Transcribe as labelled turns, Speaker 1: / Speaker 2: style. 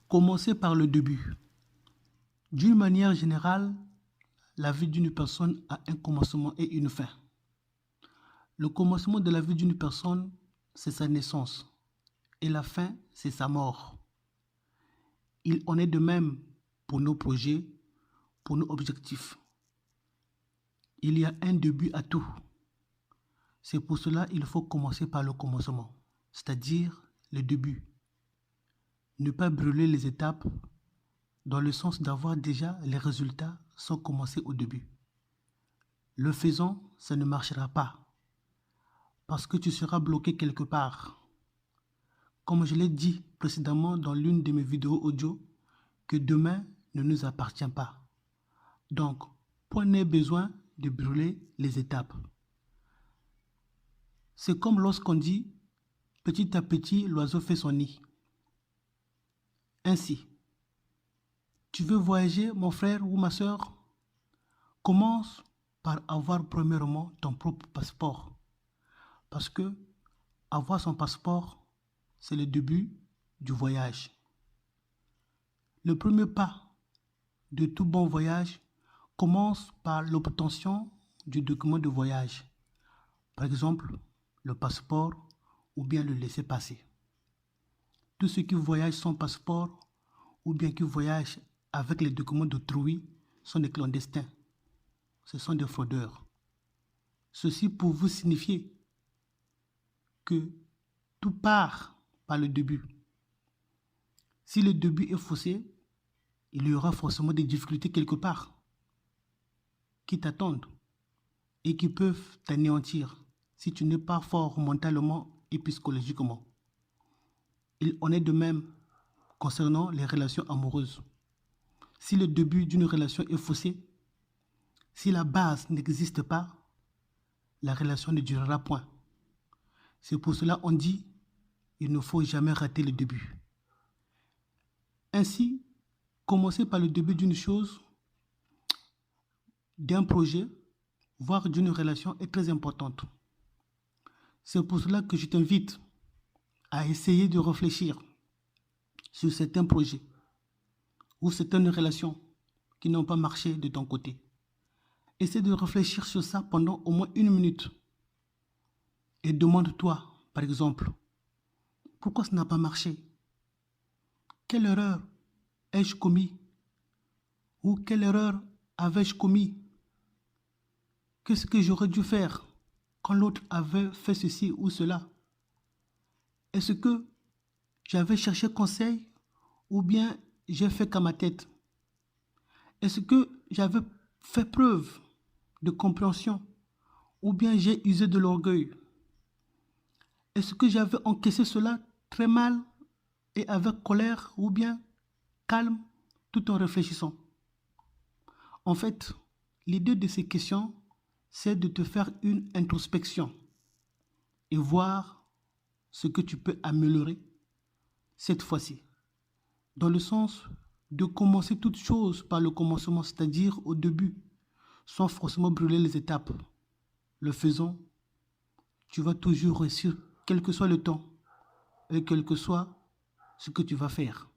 Speaker 1: Commencer par le début. D'une manière générale, la vie d'une personne a un commencement et une fin. Le commencement de la vie d'une personne, c'est sa naissance. Et la fin, c'est sa mort. Il en est de même pour nos projets, pour nos objectifs. Il y a un début à tout. C'est pour cela qu'il faut commencer par le commencement, c'est-à-dire le début. Ne pas brûler les étapes dans le sens d'avoir déjà les résultats sans commencer au début. Le faisant, ça ne marchera pas parce que tu seras bloqué quelque part. Comme je l'ai dit précédemment dans l'une de mes vidéos audio, que demain ne nous appartient pas. Donc, point n'est besoin de brûler les étapes. C'est comme lorsqu'on dit, petit à petit, l'oiseau fait son nid. Ainsi, tu veux voyager, mon frère ou ma soeur? Commence par avoir premièrement ton propre passeport. Parce que avoir son passeport, c'est le début du voyage. Le premier pas de tout bon voyage commence par l'obtention du document de voyage. Par exemple, le passeport ou bien le laissez-passer. Tous ceux qui voyagent sans passeport ou bien qui voyagent avec les documents d'autrui sont des clandestins. Ce sont des fraudeurs. Ceci pour vous signifier que tout part par le début. Si le début est faussé, il y aura forcément des difficultés quelque part qui t'attendent et qui peuvent t'anéantir si tu n'es pas fort mentalement et psychologiquement. Il en est de même concernant les relations amoureuses. Si le début d'une relation est faussé, si la base n'existe pas, la relation ne durera point. C'est pour cela qu'on dit il ne faut jamais rater le début. Ainsi, commencer par le début d'une chose, d'un projet, voire d'une relation est très importante. C'est pour cela que je t'invite à essayer de réfléchir sur certains projets ou certaines relations qui n'ont pas marché de ton côté. Essaie de réfléchir sur ça pendant au moins 1 minute et demande-toi, par exemple, pourquoi ça n'a pas marché? Quelle erreur ai-je commis? Ou quelle erreur avais-je commis? Qu'est-ce que j'aurais dû faire quand l'autre avait fait ceci ou cela? Est-ce que j'avais cherché conseil ou bien j'ai fait qu'à ma tête? Est-ce que j'avais fait preuve de compréhension ou bien j'ai usé de l'orgueil? Est-ce que j'avais encaissé cela très mal et avec colère ou bien calme tout en réfléchissant? En fait, l'idée de ces questions, c'est de te faire une introspection et voir ce que tu peux améliorer cette fois-ci. Dans le sens de commencer toute chose par le commencement, c'est-à-dire au début, sans forcément brûler les étapes. Le faisant, tu vas toujours réussir, quel que soit le temps et quel que soit ce que tu vas faire.